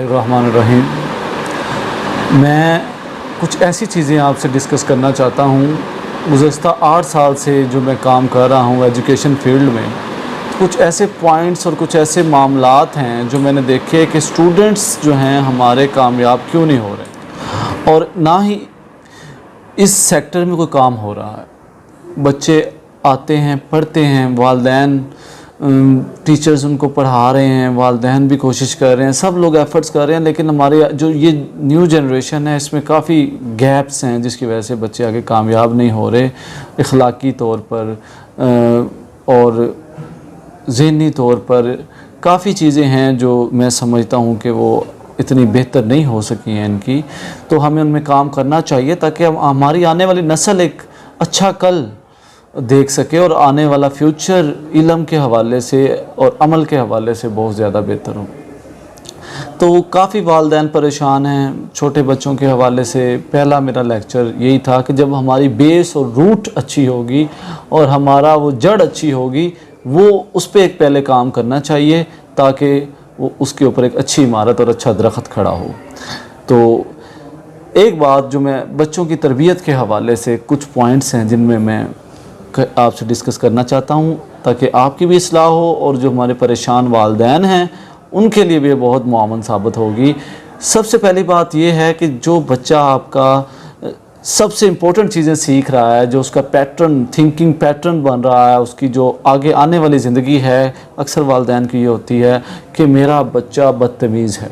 रहमान। मैं कुछ ऐसी चीज़ें आपसे डिस्कस करना चाहता हूँ। गुज़श्ता 8 साल से जो मैं काम कर रहा हूँ एजुकेशन फील्ड में, कुछ ऐसे पॉइंट्स और कुछ ऐसे मामलात हैं जो मैंने देखे कि स्टूडेंट्स जो हैं हमारे कामयाब क्यों नहीं हो रहे और ना ही इस सेक्टर में कोई काम हो रहा है। बच्चे आते हैं, पढ़ते हैं, वालिदैन टीचर्स उनको पढ़ा रहे हैं, वालिदैन भी कोशिश कर रहे हैं, सब लोग एफ़र्ट्स कर रहे हैं, लेकिन हमारे जो ये न्यू जनरेशन है इसमें काफ़ी गैप्स हैं जिसकी वजह से बच्चे आगे कामयाब नहीं हो रहे। इखलाकी तौर पर और ज़हनी तौर पर काफ़ी चीज़ें हैं जो मैं समझता हूँ कि वो इतनी बेहतर नहीं हो सकी हैं इनकी, तो हमें उनमें काम करना चाहिए ताकि हमारी आने वाली नस्ल एक अच्छा कल देख सके और आने वाला फ्यूचर इल्म के हवाले से और अमल के हवाले से बहुत ज़्यादा बेहतर हो। तो काफ़ी वालिदैन परेशान हैं छोटे बच्चों के हवाले से। पहला मेरा लेक्चर यही था कि जब हमारी बेस और रूट अच्छी होगी और हमारा वो जड़ अच्छी होगी, वो उस पर एक पहले काम करना चाहिए ताकि वो उसके ऊपर एक अच्छी इमारत और अच्छा दरख्त खड़ा हो। तो एक बात जो मैं बच्चों की तरबियत के हवाले से कुछ पॉइंट्स हैं जिनमें मैं आपसे डिस्कस करना चाहता हूँ ताकि आपकी भी इस्लाह हो और जो हमारे परेशान वालिदैन हैं उनके लिए भी बहुत मुआवन साबित होगी। सबसे पहली बात यह है कि जो बच्चा आपका सबसे इम्पोर्टेंट चीज़ें सीख रहा है, जो उसका पैटर्न, थिंकिंग पैटर्न बन रहा है, उसकी जो आगे आने वाली ज़िंदगी है, अक्सर वालिदैन की ये होती है कि मेरा बच्चा बदतमीज़ है,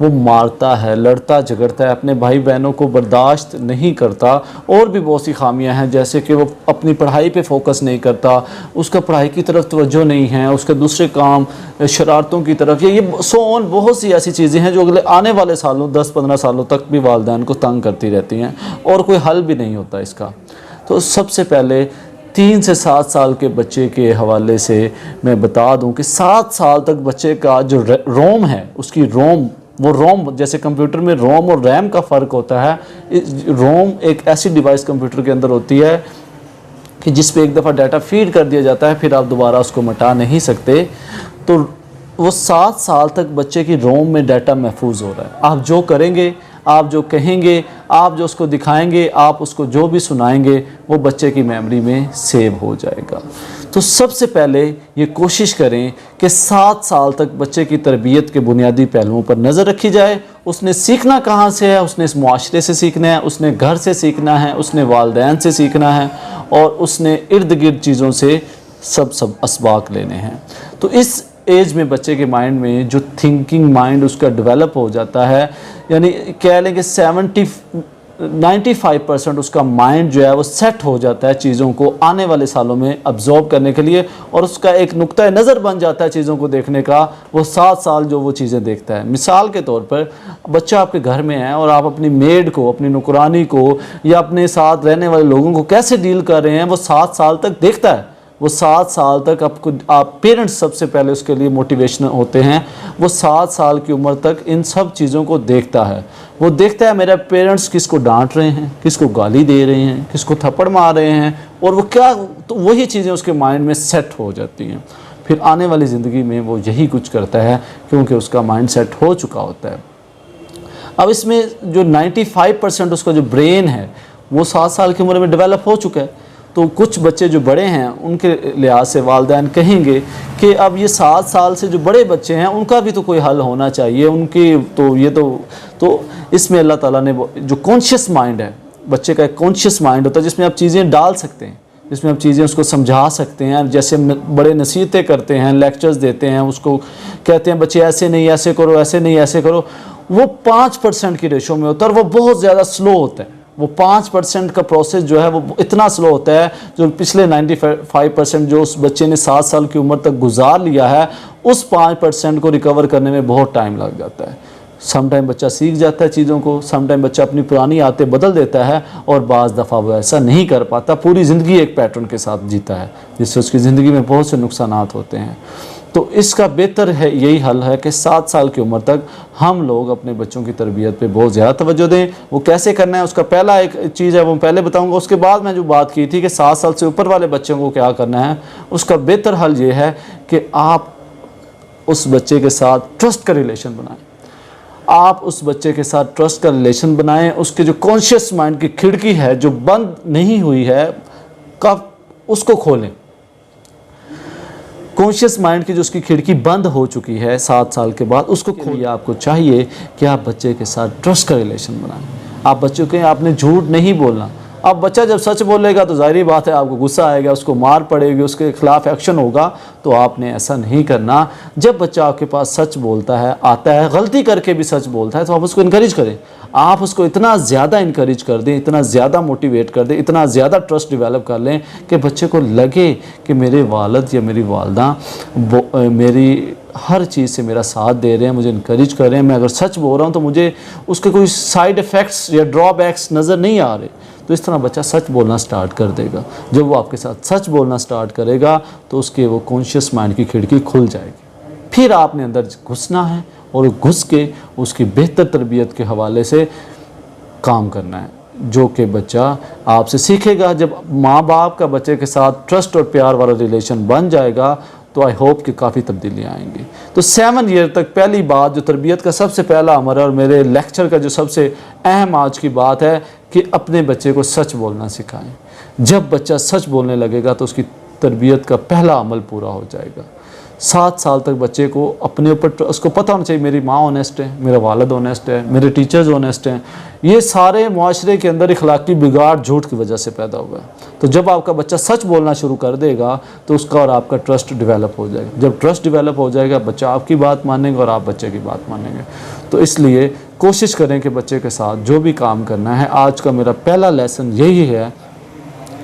वो मारता है, लड़ता झगड़ता है, अपने भाई बहनों को बर्दाश्त नहीं करता, और भी बहुत सी खामियां हैं जैसे कि वो अपनी पढ़ाई पे फोकस नहीं करता, उसका पढ़ाई की तरफ तवज्जो नहीं है, उसके दूसरे काम शरारतों की तरफ, ये सो ऑन बहुत सी ऐसी चीज़ें हैं जो अगले आने वाले सालों 10-15 सालों तक भी वालिदैन को तंग करती रहती हैं और कोई हल भी नहीं होता इसका। तो सबसे पहले 3 से 7 साल के बच्चे के हवाले से मैं बता दूँ कि 7 साल तक बच्चे का जो रोम है, उसकी रोम जैसे कंप्यूटर में रोम और रैम का फ़र्क होता है। रोम एक ऐसी डिवाइस कंप्यूटर के अंदर होती है कि जिस पे एक दफ़ा डाटा फीड कर दिया जाता है, फिर आप दोबारा उसको मिटा नहीं सकते। तो वो 7 साल तक बच्चे की रोम में डाटा महफूज हो रहा है। आप जो करेंगे, आप जो कहेंगे, आप जो उसको दिखाएंगे, आप उसको जो भी सुनाएंगे, वो बच्चे की मेमोरी में सेव हो जाएगा। तो सबसे पहले ये कोशिश करें कि 7 साल तक बच्चे की तरबियत के बुनियादी पहलुओं पर नज़र रखी जाए। उसने सीखना कहाँ से है? उसने इस मुआशरे से सीखना है, उसने घर से सीखना है, उसने वालिदैन से सीखना है, और उसने इर्द गिर्द चीज़ों से सब असबाक लेने हैं। तो इस एज में बच्चे के माइंड में जो थिंकिंग माइंड उसका डेवलप हो जाता है, यानी कह लें कि 95% उसका माइंड जो है वो सेट हो जाता है चीज़ों को आने वाले सालों में अब्जॉर्ब करने के लिए, और उसका एक नुक्ता नज़र बन जाता है चीज़ों को देखने का। वो 7 साल जो वो चीज़ें देखता है। मिसाल के तौर पर बच्चा आपके घर में है और आप अपनी मेड को, अपनी नौकरानी को या अपने साथ रहने वाले लोगों को कैसे डील कर रहे हैं, वो 7 साल तक देखता है। वो 7 साल तक आप पेरेंट्स सबसे पहले उसके लिए मोटिवेशनल होते हैं। वो 7 साल की उम्र तक इन सब चीज़ों को देखता है। वो देखता है मेरे पेरेंट्स किसको डांट रहे हैं, किसको गाली दे रहे हैं, किसको थप्पड़ मार रहे हैं, और वो क्या, तो वही चीज़ें उसके माइंड में सेट हो जाती हैं। फिर आने वाली ज़िंदगी में वो यही कुछ करता है क्योंकि उसका माइंड सेट हो चुका होता है। अब इसमें जो 95% उसका जो ब्रेन है वो 7 साल की उम्र में डेवलप हो चुका है। तो कुछ बच्चे जो बड़े हैं उनके लिहाज से वालिदैन कहेंगे कि अब ये 7 साल से जो बड़े बच्चे हैं उनका भी तो कोई हल होना चाहिए, उनकी तो ये तो इसमें अल्लाह ताला ने जो कॉन्शियस माइंड है, बच्चे का एक कॉन्शियस माइंड होता है जिसमें आप चीज़ें डाल सकते हैं, जिसमें आप चीज़ें उसको समझा सकते हैं। जैसे बड़े नसीहतें करते हैं, लेक्चर्स देते हैं, उसको कहते हैं बच्चे ऐसे नहीं ऐसे करो, ऐसे नहीं ऐसे करो, वो 5% की रेशो में होता है और वो बहुत ज़्यादा स्लो होता है। वो 5% का प्रोसेस जो है वो इतना स्लो होता है, जो पिछले 95% जो उस बच्चे ने 7 साल की उम्र तक गुजार लिया है, उस 5% को रिकवर करने में बहुत टाइम लग जाता है। सम टाइम बच्चा सीख जाता है चीज़ों को, सम टाइम बच्चा अपनी पुरानी आदतें बदल देता है, और बाज़ दफ़ा वो ऐसा नहीं कर पाता, पूरी ज़िंदगी एक पैटर्न के साथ जीता है जिससे उसकी ज़िंदगी में बहुत से नुकसानात होते हैं। तो इसका बेहतर है यही हल है कि 7 साल की उम्र तक हम लोग अपने बच्चों की तरबियत पे बहुत ज़्यादा तवज्जो दें। वो कैसे करना है उसका पहला एक चीज़ है वो पहले बताऊंगा, उसके बाद मैं जो बात की थी कि 7 साल से ऊपर वाले बच्चों को क्या करना है, उसका बेहतर हल ये है कि आप उस बच्चे के साथ ट्रस्ट का रिलेशन बनाएं। आप उस बच्चे के साथ ट्रस्ट का रिलेशन बनाएं, उसके जो कॉन्शियस माइंड की खिड़की है जो बंद नहीं हुई है कब उसको खोलें। कॉन्शियस माइंड की जो उसकी खिड़की बंद हो चुकी है 7 साल के बाद, उसको खोलिए। आपको चाहिए कि आप बच्चे के साथ ट्रस्ट का रिलेशन बनाएं। आप बच्चों के आपने झूठ नहीं बोलना। अब बच्चा जब सच बोलेगा तो जाहिर बात है आपको गुस्सा आएगा, उसको मार पड़ेगी, उसके खिलाफ एक्शन होगा, तो आपने ऐसा नहीं करना। जब बच्चा आपके पास सच बोलता है, आता है, गलती करके भी सच बोलता है, तो आप उसको इनकरेज करें। आप उसको इतना ज़्यादा इनकरेज कर दें, इतना ज़्यादा मोटिवेट कर दें, इतना ज़्यादा ट्रस्ट डेवलप कर लें कि बच्चे को लगे कि मेरे वालिद या मेरी वालदा मेरी हर चीज़ से मेरा साथ दे रहे हैं, मुझे इनकरेज कर रहे हैं। मैं अगर सच बोल रहा हूँ तो मुझे उसके कोई साइड इफ़ेक्ट्स या ड्रॉबैक्स नज़र नहीं आ रहे। तो इस तरह बच्चा सच बोलना स्टार्ट कर देगा। जब वो आपके साथ सच बोलना स्टार्ट करेगा तो उसके वो कॉन्शियस माइंड की खिड़की खुल जाएगी। फिर आपने अंदर घुसना है और घुस के उसकी बेहतर तरबियत के हवाले से काम करना है, जो कि बच्चा आपसे सीखेगा। जब माँ बाप का बच्चे के साथ ट्रस्ट और प्यार वाला रिलेशन बन जाएगा तो आई होप कि काफ़ी तब्दीलियाँ आएंगी। तो 7 ईयर तक पहली बात जो तरबियत का सबसे पहला अमर है और मेरे लेक्चर का जो सबसे अहम आज की बात है कि अपने बच्चे को सच बोलना सिखाएं। जब बच्चा सच बोलने लगेगा तो उसकी तरबियत का पहला अमल पूरा हो जाएगा। 7 साल तक बच्चे को अपने ऊपर उसको पता होना चाहिए मेरी माँ ऑनेस्ट है, मेरा वालिद ऑनेस्ट है, मेरे टीचर्स ऑनेस्ट हैं। ये सारे मुआशरे के अंदर इखलाकी बिगाड़ झूठ की वजह से पैदा हुआ है। तो जब आपका बच्चा सच बोलना शुरू कर देगा तो उसका और आपका ट्रस्ट डेवलप हो जाएगा। जब ट्रस्ट डेवलप हो जाएगा बच्चा आपकी बात मानेगा और आप बच्चे की बात मानेंगे। तो इसलिए कोशिश करें कि बच्चे के साथ जो भी काम करना है, आज का मेरा पहला लेसन यही है,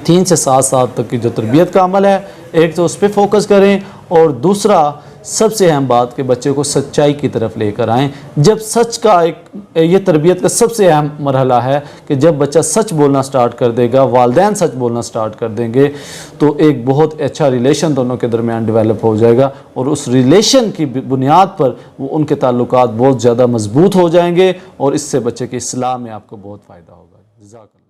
3 से 7 साल तक की जो तरबियत का अमल है, एक तो उस पर फोकस करें और दूसरा सबसे अहम बात कि बच्चे को सच्चाई की तरफ लेकर आएँ। जब सच का ये तरबियत का सबसे अहम मरहला है कि जब बच्चा सच बोलना स्टार्ट कर देगा, वालिदैन सच बोलना स्टार्ट कर देंगे, तो एक बहुत अच्छा रिलेशन दोनों के दरमियान डेवलप हो जाएगा और उस रिलेशन की बुनियाद पर वो उनके ताल्लुकात बहुत ज़्यादा मजबूत हो जाएंगे और इससे बच्चे की इस्लाह में आपको बहुत फ़ायदा होगा। जज़ाकल्लाह।